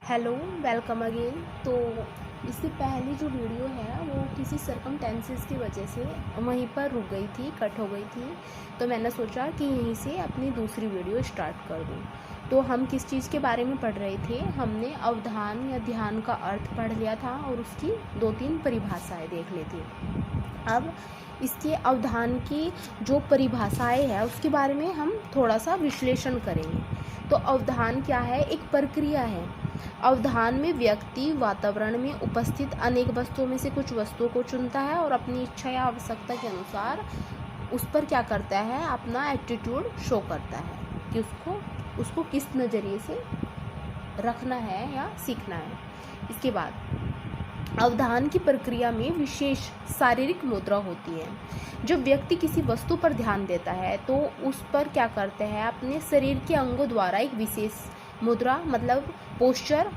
Hello, welcome again. तो इससे पहली जो वीडियो है वो किसी सरकमटेंसेस की वजह से वहीं पर रुक गई थी, कट हो गई थी। तो मैंने सोचा कि यहीं से अपनी दूसरी वीडियो स्टार्ट कर दूँ। तो हम किस चीज़ के बारे में पढ़ रहे थे? हमने अवधान या ध्यान का अर्थ पढ़ लिया था और उसकी 2-3 परिभाषाएं देख ली थी। अब इसके अवधान की जो परिभाषाएं है उसके बारे में हम थोड़ा सा विश्लेषण करेंगे। तो अवधान क्या है? एक प्रक्रिया है। अवधान में व्यक्ति वातावरण में उपस्थित अनेक वस्तुओं में से कुछ वस्तुओं को चुनता है और अपनी इच्छा या आवश्यकता के अनुसार उस पर क्या करता है, अपना एटीट्यूड शो करता है कि उसको किस नज़रिए से रखना है या सीखना है। इसके बाद अवधान की प्रक्रिया में विशेष शारीरिक मुद्रा होती है। जब व्यक्ति किसी वस्तु पर ध्यान देता है तो उस पर क्या करता है, अपने शरीर के अंगों द्वारा एक विशेष मुद्रा मतलब पोस्चर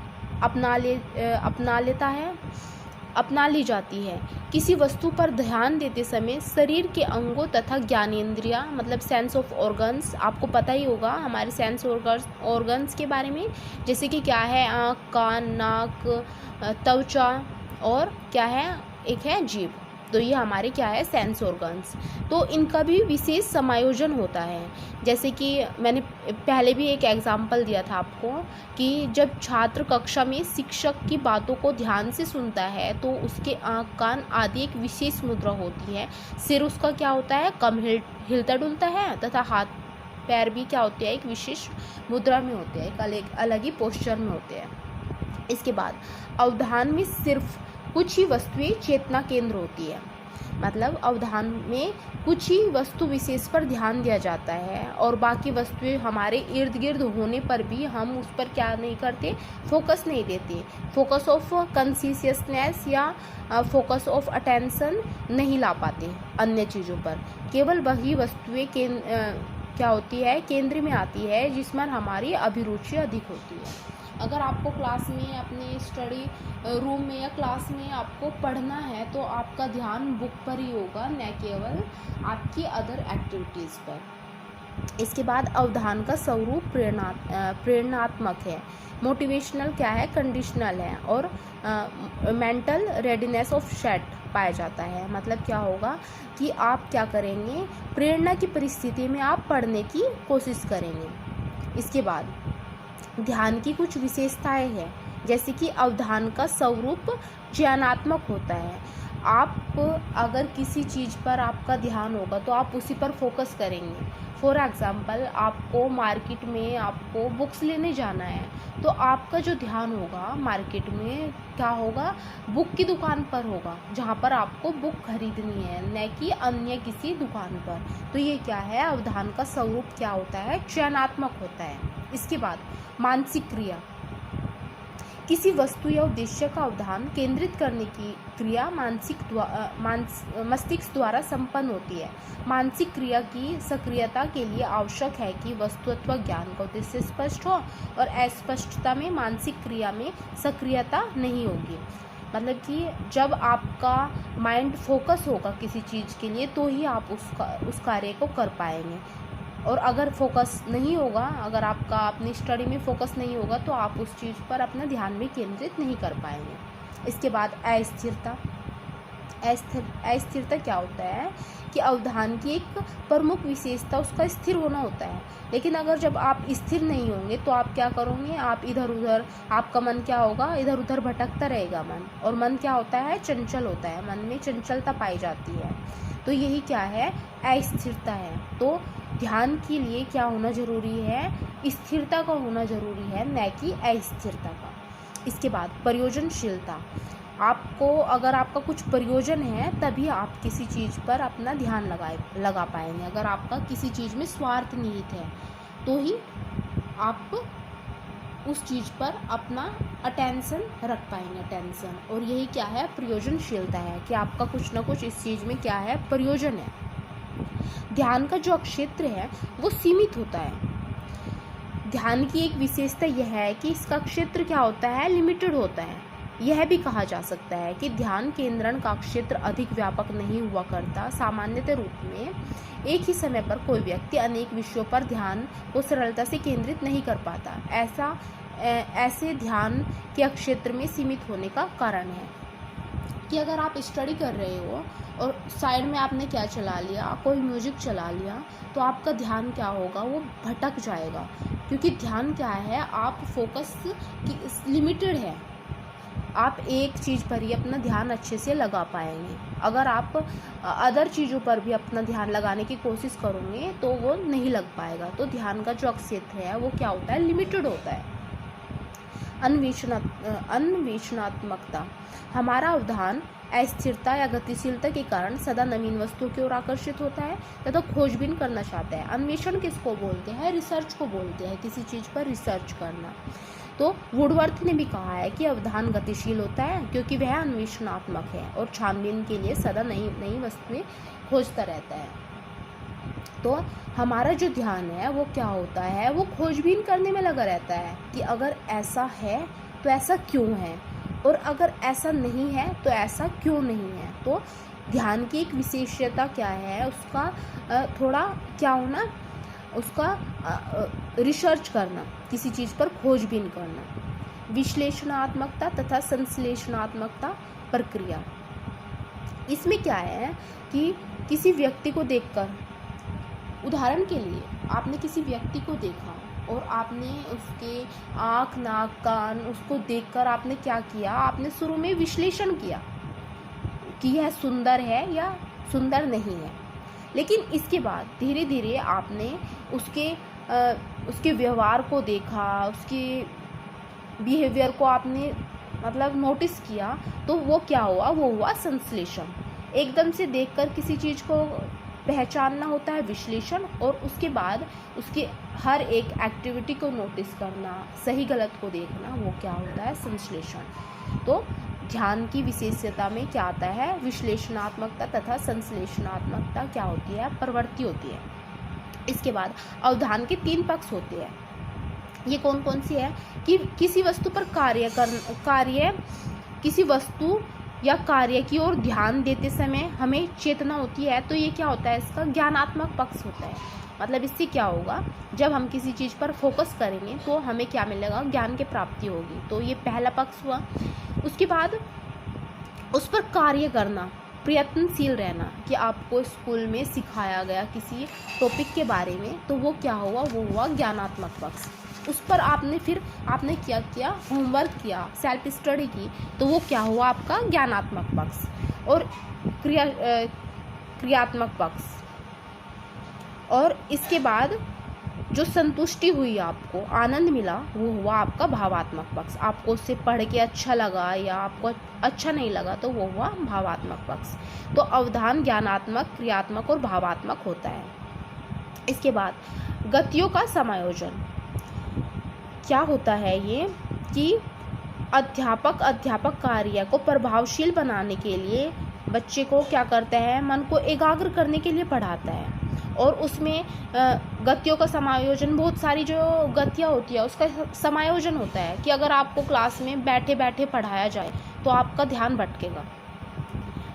अपना ली जाती है। किसी वस्तु पर ध्यान देते समय शरीर के अंगों तथा ज्ञानेंद्रिया मतलब सेंस ऑफ ऑर्गन्स, आपको पता ही होगा हमारे सेंस ऑर्गन्स के बारे में, जैसे कि क्या है आँख, कान, नाक, त्वचा और क्या है, एक है जीभ। तो ये हमारे क्या है, सेंस ऑर्गन्स। तो इनका भी विशेष समायोजन होता है। जैसे कि मैंने पहले भी एक एग्जाम्पल दिया था आपको कि जब छात्र कक्षा में शिक्षक की बातों को ध्यान से सुनता है तो उसके आँख, कान आदि एक विशेष मुद्रा होती है। सिर उसका क्या होता है, कम हिलता डुलता है तथा हाथ पैर भी क्या होते हैं, एक विशेष मुद्रा में होते हैं, एक अलग ही पोस्चर में होते हैं। इसके बाद अवधान में सिर्फ कुछ ही वस्तुएं चेतना केंद्र होती है। मतलब अवधान में कुछ ही वस्तु विशेष पर ध्यान दिया जाता है और बाकी वस्तुएं हमारे इर्द गिर्द होने पर भी हम उस पर क्या नहीं करते, फोकस नहीं देते। फोकस ऑफ कॉन्शियसनेस या फोकस ऑफ अटेंशन नहीं ला पाते अन्य चीज़ों पर। केवल वही वस्तुएं क्या होती है, केंद्र में आती है जिसमें हमारी अभिरुचि अधिक होती है। अगर आपको क्लास में, अपने स्टडी रूम में या क्लास में आपको पढ़ना है तो आपका ध्यान बुक पर ही होगा, न केवल आपकी अदर एक्टिविटीज़ पर। इसके बाद अवधान का स्वरूप प्रेरणात्मक है। मोटिवेशनल क्या है, कंडीशनल है और मेंटल रेडीनेस ऑफ सेट पाया जाता है। मतलब क्या होगा कि आप क्या करेंगे, प्रेरणा की परिस्थिति में आप पढ़ने की कोशिश करेंगे। इसके बाद ध्यान की कुछ विशेषताएं हैं, जैसे कि अवधान का स्वरूप चयनात्मक होता है। आप अगर किसी चीज़ पर आपका ध्यान होगा तो आप उसी पर फोकस करेंगे। फॉर एग्ज़ाम्पल, आपको मार्केट में आपको बुक्स लेने जाना है तो आपका जो ध्यान होगा मार्केट में क्या होगा, बुक की दुकान पर होगा जहाँ पर आपको बुक खरीदनी है, न कि अन्य किसी दुकान पर। तो ये क्या है, अवधान का स्वरूप क्या होता है, चयनात्मक होता है। इसके बाद मानसिक क्रिया, किसी वस्तु या उद्देश्य का अवधान केंद्रित करने की क्रिया मस्तिष्क द्वारा संपन्न होती है। मानसिक क्रिया की सक्रियता के लिए आवश्यक है कि वस्तु अथवा ज्ञान का उद्देश्य स्पष्ट हो और अस्पष्टता में मानसिक क्रिया में सक्रियता नहीं होगी। मतलब कि जब आपका माइंड फोकस होगा किसी चीज़ के लिए तो ही आप उस कार्य को कर पाएंगे। और अगर फोकस नहीं होगा, अगर आपका अपनी स्टडी में फोकस नहीं होगा तो आप उस चीज़ पर अपना ध्यान भी केंद्रित नहीं कर पाएंगे। इसके बाद अस्थिरता। अस्थिरता क्या होता है कि अवधान की एक प्रमुख विशेषता उसका स्थिर होना होता है। लेकिन अगर जब आप स्थिर नहीं होंगे तो आप क्या करोगे, आप इधर उधर, आपका मन क्या होगा, इधर उधर भटकता रहेगा मन। और मन क्या होता है, चंचल होता है, मन में चंचलता पाई जाती है। तो यही क्या है, अस्थिरता है। तो ध्यान के लिए क्या होना जरूरी है, स्थिरता का होना जरूरी है, न कि अस्थिरता का। इसके बाद प्रयोजनशीलता। आपको अगर आपका कुछ प्रयोजन है तभी आप किसी चीज़ पर अपना ध्यान लगा पाएंगे। अगर आपका किसी चीज़ में स्वार्थ निहित है तो ही आप उस चीज़ पर अपना अटेंशन रख पाएंगे, अटेंशन। और यही क्या है, प्रयोजनशीलता है कि आपका कुछ ना कुछ इस चीज़ में क्या है, प्रयोजन है। ध्यान का जो क्षेत्र है वो सीमित होता है। ध्यान की एक विशेषता यह है कि इसका क्षेत्र क्या होता है, लिमिटेड होता है। यह भी कहा जा सकता है कि ध्यान केंद्रण का क्षेत्र अधिक व्यापक नहीं हुआ करता। सामान्यतः रूप में एक ही समय पर कोई व्यक्ति अनेक विषयों पर ध्यान को सरलता से केंद्रित नहीं कर पाता। ऐसा ऐसे ध्यान के क्षेत्र में सीमित होने का कारण है कि अगर आप स्टडी कर रहे हो और साइड में आपने क्या चला लिया, कोई म्यूजिक चला लिया, तो आपका ध्यान क्या होगा, वो भटक जाएगा। क्योंकि ध्यान क्या है, आप फोकस की लिमिटेड है, आप एक चीज़ पर ही अपना ध्यान अच्छे से लगा पाएंगे। अगर आप अदर चीज़ों पर भी अपना ध्यान लगाने की कोशिश करोगे तो वो नहीं लग पाएगा। तो ध्यान का जो क्षेत्र है वो क्या होता है, लिमिटेड होता है। अन्वेषणात्मकता, हमारा अवधान अस्थिरता या गतिशीलता के कारण सदा नवीन वस्तुओं की ओर आकर्षित होता है तथा खोजबीन करना चाहता है। अन्वेषण किसको बोलते हैं, रिसर्च को बोलते हैं, किसी चीज़ पर रिसर्च करना। तो वुडवर्थ ने भी कहा है कि अवधान गतिशील होता है क्योंकि वह अन्वेषणात्मक है और छानबीन के लिए सदा नई नई वस्तुएं खोजता रहता है। तो हमारा जो ध्यान है वो क्या होता है, वो खोजबीन करने में लगा रहता है कि अगर ऐसा है तो ऐसा क्यों है, और अगर ऐसा नहीं है तो ऐसा क्यों नहीं है। तो ध्यान की एक विशेषता क्या है, उसका थोड़ा क्या होना, उसका रिसर्च करना, किसी चीज़ पर खोजबीन करना। विश्लेषणात्मकता तथा संश्लेषणात्मकता प्रक्रिया, इसमें क्या है कि किसी व्यक्ति को देखकर, उदाहरण के लिए आपने किसी व्यक्ति को देखा और आपने उसके आँख, नाक, कान, उसको देखकर आपने क्या किया, आपने शुरू में विश्लेषण किया कि यह सुंदर है या सुंदर नहीं है। लेकिन इसके बाद धीरे धीरे आपने उसके व्यवहार को देखा, उसके बिहेवियर को आपने मतलब नोटिस किया, तो वो क्या हुआ, वो हुआ संश्लेषण। एकदम से देखकर किसी चीज़ को पहचानना होता है विश्लेषण, और उसके बाद उसके हर एक एक्टिविटी को नोटिस करना, सही गलत को देखना, वो क्या होता है, संश्लेषण। तो ध्यान की विशेषता में क्या आता है, विश्लेषणात्मकता तथा संश्लेषणात्मकता क्या होती है, प्रवृत्ति होती है। इसके बाद अवधान के 3 पक्ष होते हैं। ये कौन कौन सी है कि किसी वस्तु पर किसी वस्तु या कार्य की ओर ध्यान देते समय हमें चेतना होती है, तो ये क्या होता है, इसका ज्ञानात्मक पक्ष होता है। मतलब इससे क्या होगा, जब हम किसी चीज़ पर फोकस करेंगे तो हमें क्या मिलेगा, ज्ञान की प्राप्ति होगी। तो ये पहला पक्ष हुआ। उसके बाद उस पर कार्य करना, प्रयत्नशील रहना, कि आपको स्कूल में सिखाया गया किसी टॉपिक के बारे में, तो वो क्या हुआ, वो हुआ ज्ञानात्मक पक्ष। उस पर आपने क्या किया, होमवर्क किया, सेल्फ स्टडी की, तो वो क्या हुआ, आपका ज्ञानात्मक पक्ष। और क्रियात्मक पक्ष। और इसके बाद जो संतुष्टि हुई, आपको आनंद मिला, वो हुआ आपका भावात्मक पक्ष। आपको उससे पढ़ के अच्छा लगा या आपको अच्छा नहीं लगा, तो वो हुआ भावात्मक पक्ष। तो अवधान ज्ञानात्मक, क्रियात्मक और भावात्मक होता है। इसके बाद गतियों का समायोजन क्या होता है, ये कि अध्यापक कार्य को प्रभावशील बनाने के लिए बच्चे को क्या करता है, मन को एकाग्र करने के लिए पढ़ाता है। और उसमें गतियों का समायोजन, बहुत सारी जो गतियाँ होती है उसका समायोजन होता है कि अगर आपको क्लास में बैठे बैठे पढ़ाया जाए तो आपका ध्यान भटकेगा।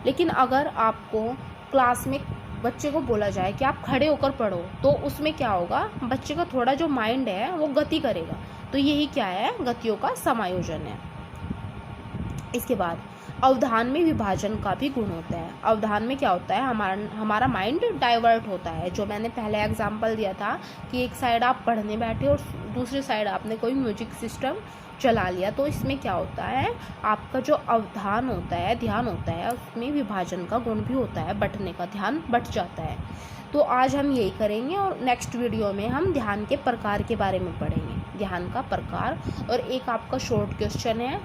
लेकिन अगर आपको क्लास में बच्चे को बोला जाए कि आप खड़े होकर पढ़ो, तो उसमें क्या होगा, बच्चे का थोड़ा जो माइंड है वो गति करेगा। तो यही क्या है, गतियों का समायोजन है। इसके बाद अवधान में विभाजन का भी गुण होता है। अवधान में क्या होता है, हमारा माइंड डाइवर्ट होता है। जो मैंने पहले एग्जांपल दिया था कि एक साइड आप पढ़ने बैठे और दूसरी साइड आपने कोई म्यूजिक सिस्टम चला लिया, तो इसमें क्या होता है, आपका जो अवधान होता है, ध्यान होता है, उसमें विभाजन का गुण भी होता है, बंटने का, ध्यान बंट जाता है। तो आज हम यही करेंगे और नेक्स्ट वीडियो में हम ध्यान के प्रकार के बारे में पढ़ेंगे, ध्यान का प्रकार, और एक आपका शॉर्ट क्वेश्चन है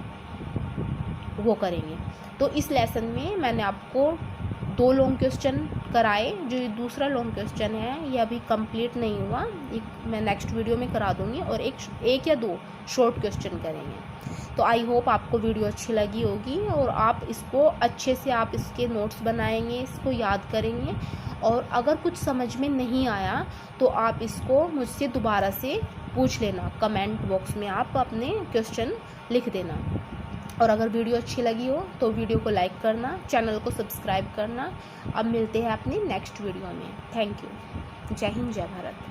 वो करेंगे। तो इस लेसन में मैंने आपको 2 लॉन्ग क्वेश्चन कराए, जो दूसरा लॉन्ग क्वेश्चन है ये अभी कंप्लीट नहीं हुआ, एक मैं नेक्स्ट वीडियो में करा दूंगी, और एक या 2 शॉर्ट क्वेश्चन करेंगे। तो आई होप आपको वीडियो अच्छी लगी होगी और आप इसको अच्छे से आप इसके नोट्स बनाएंगे, इसको याद करेंगे, और अगर कुछ समझ में नहीं आया तो आप इसको मुझसे दोबारा से पूछ लेना, कमेंट बॉक्स में आप अपने क्वेश्चन लिख देना। और अगर वीडियो अच्छी लगी हो तो वीडियो को लाइक करना, चैनल को सब्सक्राइब करना। अब मिलते हैं अपनी नेक्स्ट वीडियो में। Thank you. जय हिंद, जय भारत।